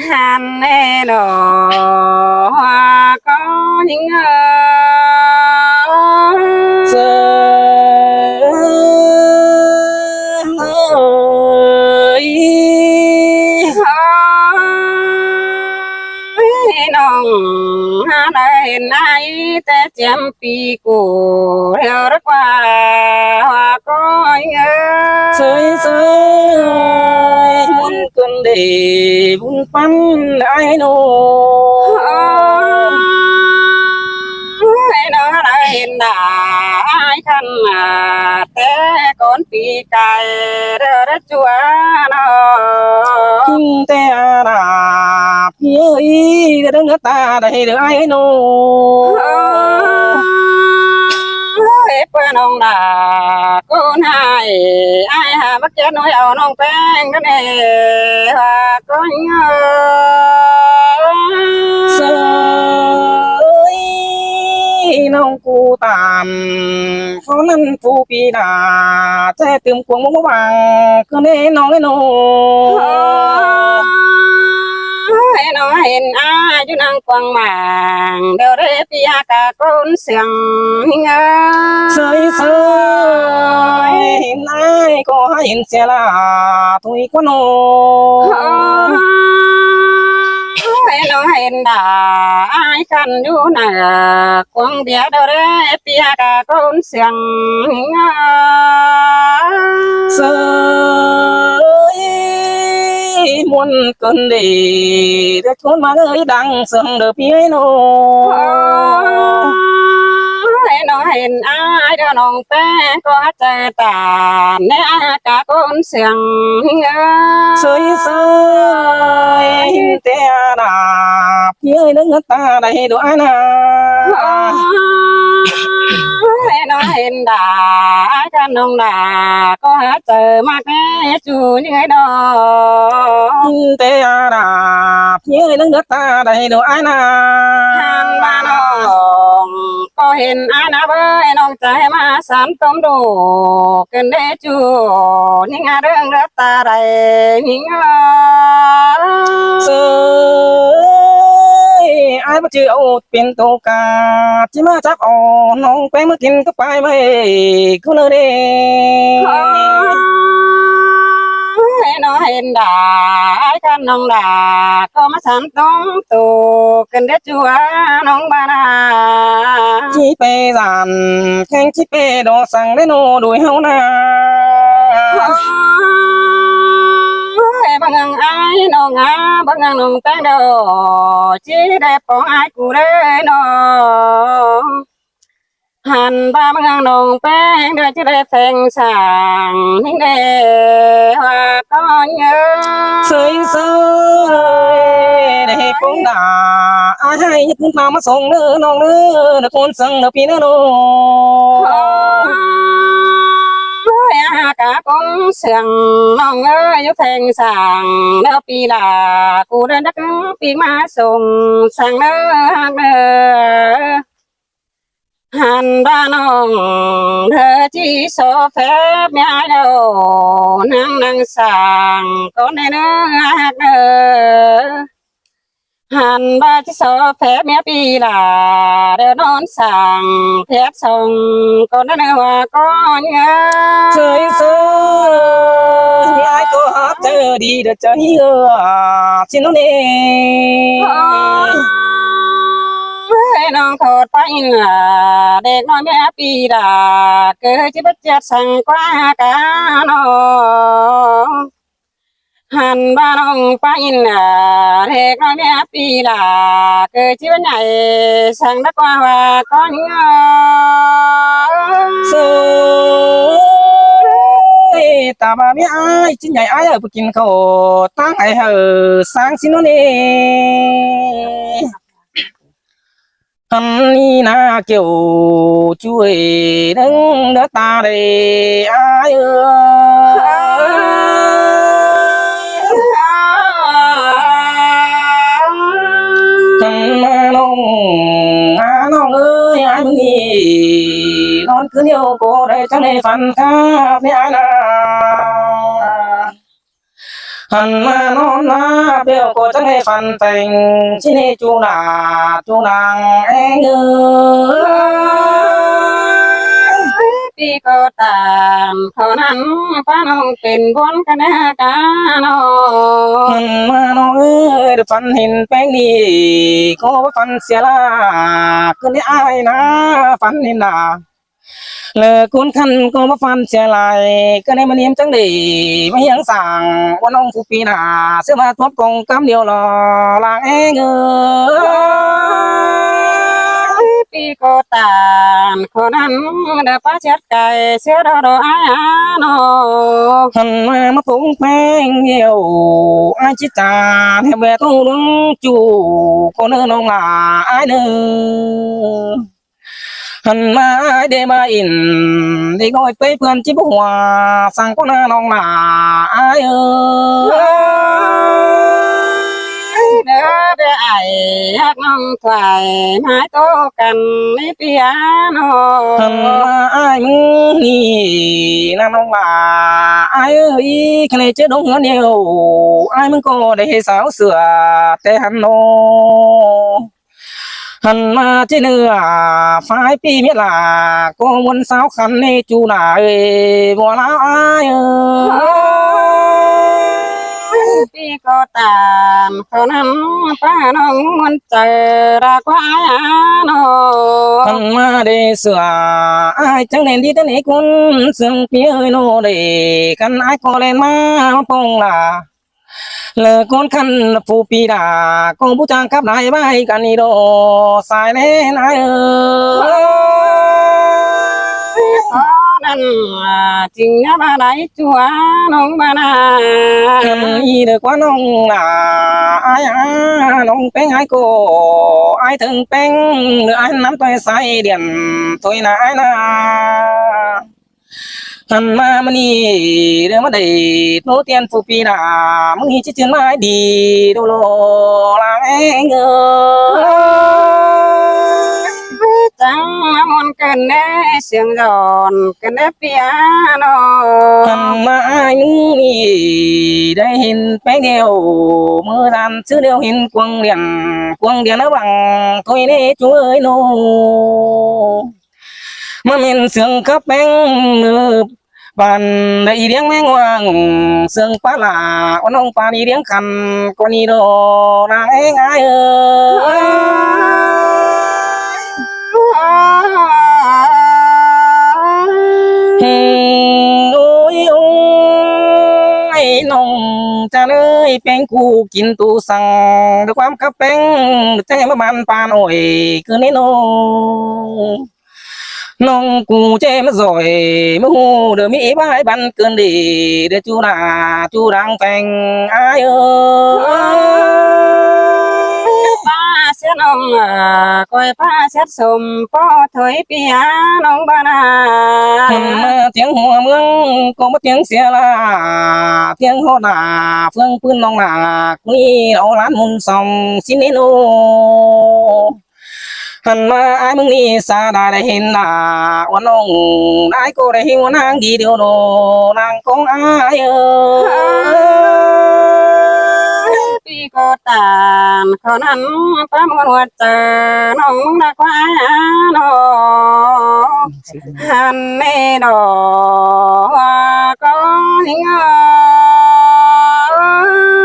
hàn nè đỏ có những nong đây nay te chém pi của theo rất qua hoa có sơi sơi muốn cơn để buồn bắn ai nô nó đây đã ai khăn te con pi cài rất chua nó kinh te là phía ý cái đất ta đây được ai nô quên ông là con hai ai hà bắt chết nói ông nông quen cái này và có sơi nông cụ tàn phó năn phu pi đà che tìm cuồng mông vàng cứ nên nói nô nó hiện ai chú năng quăng màng đều để pia cả con sườn sơi sơi hiện nay có hiện sẽ là tôi có nô nó hiện đã ai khăn chú năng quăng bia đều để pia cả con sườn sơi muốn cơn để để thôn mà ơi đang sương được phía nô nó hiện ai đó nông té có trời tàn nè cả con sườn sơi sơi te đà phía nước ta đây đồ ai na nó hiện đã cả nông đã có trời mà cái chú như thế đó te đà phía nước ta đây đồ ai na han ba nông có hiện ai na với nông trái mà sản tôm đồ cần để chú những đường đất ta đây những ai bắt chịu tiền tô ca chỉ mà chắc nông quen mới kinh cấp bài mày cứ nơi đây nó hiện đã con nông đã có mà sản tôm tù cần để chúa nông ba na chỉ bê giàn khen chỉ bê đồ sang đến nô đuổi hông na bằng ngang ai nó ngã bằng ngang nông tay đồ chỉ đẹp có ai cụ đấy nó hàn ba bằng ngang nông bén đưa chỉ đẹp phèn sàng những đề hoa có nhớ sơi sơi để cũng đã ai hay nhất mà sống nữa nông nữa được con sân được pin nữa cả con sườn nong ơi giúp phèn sàng nó pi là cụ đến đất pi má sùng sang nó hàn ba nong thơ chỉ số phép mẹ đâu năng năng sàng con này nó hàn ba chỉ số phép mẹ pi là đều non sàng phép sông con nó hoa có nhớ sơi sơi ai có hát chờ đi được chơi xin nó nè nong thột pain là đẹp nói mẹ pi là cứ chỉ bất chợt sang qua cả nó hàn ba nong pain là đẹp nói mẹ pi là cứ chỉ bất nhảy sang đất qua và có những sơi ta bà biết ai chính nhảy ai ở kinh khổ tăng ai hở sáng xin nó nè anh na kiểu chuối đứng đất ta đây ai thằng nông ơi ai muốn gì non cứ nhiều cô đây chẳng này phần khác với ai là หันมานอนนาเปียวก็จะให้ฟันแต่งชินีจูนาจูนางเองปีก็ตามเขานั้นป้าน้องเป็นบนกันแน่กันอหันมาน้องฟันเห็นแป้งนี่ก็ฟันเสียละก็ได้อายนะฟันเห็นนาเลอคุณขันก็มาฟันเสียลายก็ได้มาเนียมจังดีไม่ยังสั่งว่าน้องผู้ปีหน้าเสื้อมาทบกองกำเดียวรอลางเองปีก็ตามเขานั้นเดาป้าเช็ดไก่เชื่อเราเราอายนอหันมาปุ้งแป้งเหี่ยวไอจิตาให้แบตู้ลุงจูก็เนื้อน้องหลาไอเนื้อหันมาได้มาอินได้น้อยไปเพื่อนจิบหัวสั่งก็น่าน้องหลาไอเด้อเด้อไอ้ฮักน้องถวายไม้โตกันในเปียโนหันมาไอมึงนี่น่าน้องหลาไอแค่ไหนจะดงเงินเดียวไอมึงก็ได้สาวเสือแต่หันโนหันมาเจเนื้อฝ่ายปีเมียลาก็วนสาวคันในจูหนาบัวลาอายปีก็ตามเขานั้นป้าน้องมันเจอรักว่าอานอหันมาเดเสืออายจังเด่นที่ตะนี้คนเสียงเปียโนเดกันอายก็เล่นมาปงลาเลอคนขันฟูปีดาก็ผู้จางกับนายใบกันนี่โดสายเล่นายนั่นจริงนะบ้านไหนจัวน้องบ้านนาอีเด็กว่าน้องอายน้องเป็นไอ้ก็ไอ้ถึงเป็นหรือไอ้น้ำตัวใสเดียนตัวน่ะไอ้น่ะหันมามันนี่เรื่องมาได้โนเตียนฟูปีน่ะมึงนี่ชื่อไม้ดีดูโลลางเองจังมันเกินแน่เสียงหลอนเกินแน่เปียโนหันมานี่ได้เห็นแป้งเดียวมือดันชื่อเดียวเห็นกวงเดียนนะบังตัวนี้ช่วยโนมาเม็นเสียงกับแป้งเนือบปันได้เลี้ยงแมงว่างเสียงปลาหลาว่าน้องปลาดีเลี้ยงคันก็นี่โดนางเอ้ยโอ้ยโอ้ยน้องจะเลยเป็นกูกินตูสั่งด้วยความขับแป้งใจมามันปานโอ้ยคือนี่น้องกูเจมาสอยมาหูเดี๋ยวมีบ้ายบันเกินดีเดี๋ยวจูนาจูรังแปงอายป้าเสียน้องก้อยป้าเสียสมป้อถอยเปียน้องบ้านนามาเตียงหัวเมืองก็มาเตียงเสียละเตียงหัวหน้าเฟื่องปืนน้องหนักนี่เอาล้านมุนส่องสิเนโนหันมาไอ้มึงนี่สาได้เห็นหน้าว่าน้องได้ก็ได้เห็นว่านางดีเดียวโนนางของไอ้ปีก็ตามเขานั้นป้ามวนเจอน้องนักว่าน้องหันในดอกก็หิง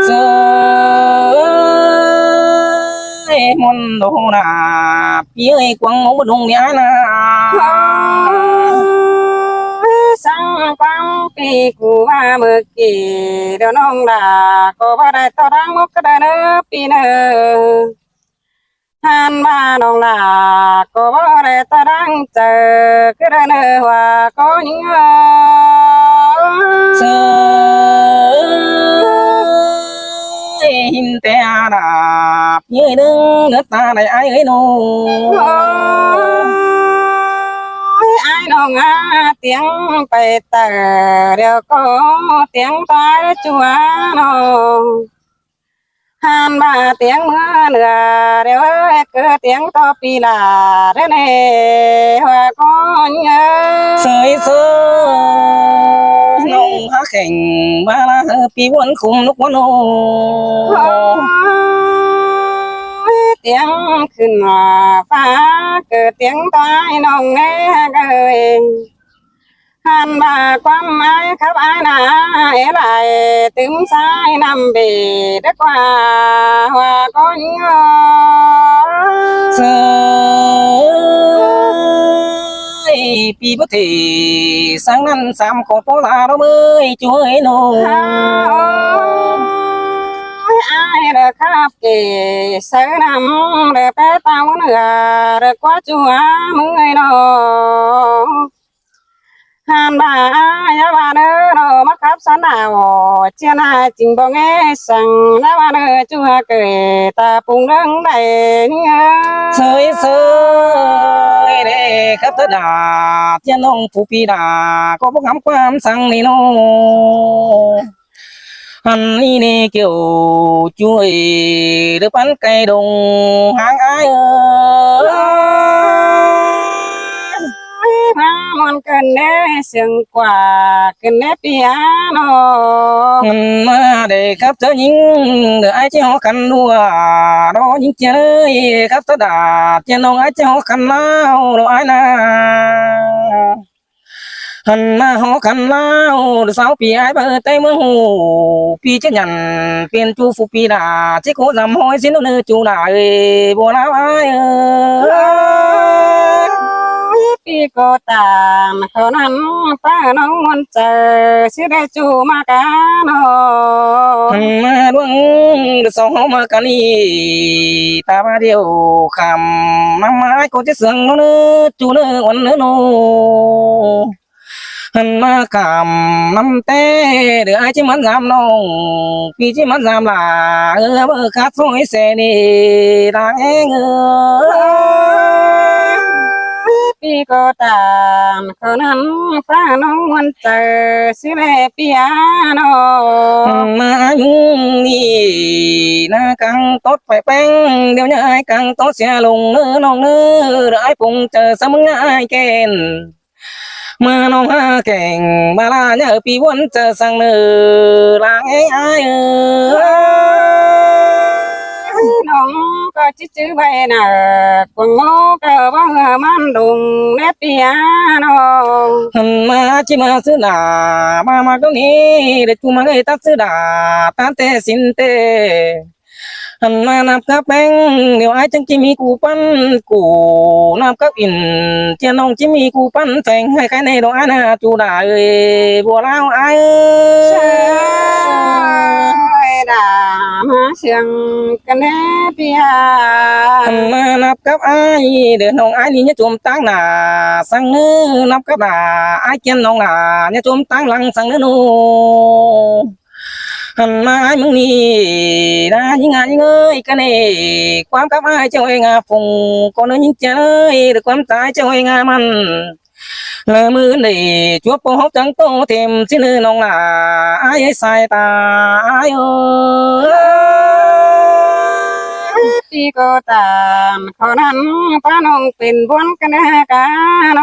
เจอมนโดนาพี่เอ้ยกวางมาดงเนี่ยนะสังกังปีกูว่าเมื่อกี้เดี๋ยวน้องด่าก็บ่ได้ต่อรังมกกระเนอปีเนอหันมาน้องด่าก็บ่ได้ต่อรังเจอกระเนอว่าก็ยิงเจอหินแต่ดาบยืดดึงเนื้อตาในไอ้เอ้ยโนไอ้น้องเตียงไปแต่เดี๋ยวก็เตียงตายจัวน้องหันมาเตียงเมื่อเหนือเดี๋ยวเกิดเตียงต่อปีลาเด้อเน่ว่าก็เยอะเสยเสย น้องหาแข่งมาละปีวันคุมนกวันโน เตียงขึ้นว่าฟ้าเกิดเตียงตายน้องแน่เกยหันบ่าความหมายครับอายนาเอไหลตึมสายนำเบดกว่าว่าก้อนงอ เสยปีพุทธิสังนั้นสามขอดโปลาเราเมื่อยช่วยหนู อายเด้อครับเกเสือนำเด้อแปะเต้าเนื้อเด้อกว่าจัวมือน้องหันบ่าอย่าว่าเด้อเนาะมาครับสันดาวเจียนาจริงบ่แงสั่งแล้วว่าเด้อจัวเกยตาปุงเรื่องใดเงอ เสยเด้ครับเธอดาเจ้าน้องผู้ปีดาก็บ่คำความสั่งนี่น้องอันนี้นี่เกี่ยวช่วยหรือปันไก่ดงหางอายพามอนเกินเด้เสียงกว่าเกินเด้ปียโน มันมาได้ครับเธอยิงเดี๋ยวไอ้เจ้าคันดัวรอยิงเจยครับเธอดาเจ้าน้องไอ้เจ้าคันเล่ารอไอ้นาหันมาหอคันเล่าสาวปีไอ้เบอร์เต้เมืองหูปีเจยันเปลี่ยนจูฟูปีดาเจ้าโคจำหอยสินเนื้อจูดาบัวลาวไอ้ปีก็ตามเขานั้นป้าน้องมันเจอสิได้จูมากาโน มาดวงสองมากันนี่ตาบาเดียวคำน้ำไม้ก็จะเสืองเนื้อจูเนื้อวันเนื้อโนหันมากำน้ำเต้เดี๋ยวไอ้ที่มันจำน้องพี่ที่มันจำลาเบอร์คัดซอยเสนีร่างเองปีก็ตามเขานั้นป้าน้องมันเจอสิได้ปียโน มาอยู่นี่นากังตดไปแป้งเดี๋ยวนี้ไอ้กังตดเสียลงเนื้อน้องเนื้อไอ้ปุ่งเจอสมึงไอ้แกนมาน้องหาแก่งมาลาเนี่ยปีวันเจอสั่งเนื้อลางไอ้น้องก็จื้อใบหน้ากวงโมก็บ่มันดุงแม่ปียโน มาจิมาซื้อหนามาตรงนี้เด็กกูมาเลยตัดซื้อดาตานเตสินเตมานับกับแบงเดี๋ยวไอ้จังจิมีกูปั้นกูนับกับอินเจ้าน้องจิมีกูปั้นแฝงให้ใครในดอกไอ้นาจูดาบัวลาวไอ้เชยด่ามาเสียงกันแน่ปีย มานับกับไอ้เดี๋ยวน้องไอ้นี่เนี่ยจมตั้งหนาสั่งเนื้อนับกับหนาไอ้เจ้าน้องหนาเนี่ยจมตั้งหลังสั่งเนื้อนูหันมาไอ้มึงนี่นะยิงงานยิงเอ้ยกันเองความกับไอ้เจ้าเองฟงก็เนื้อยิงเจ้ยหรือความตายเจ้าเองมันเลอมือนี่จัวโปหกจังโตเต็มสิเนื้อน้องหนาไอ้สายตาไอ้ปีก็ตามเขานั้นป้าน้องเป็นบวนกันแน่กาโน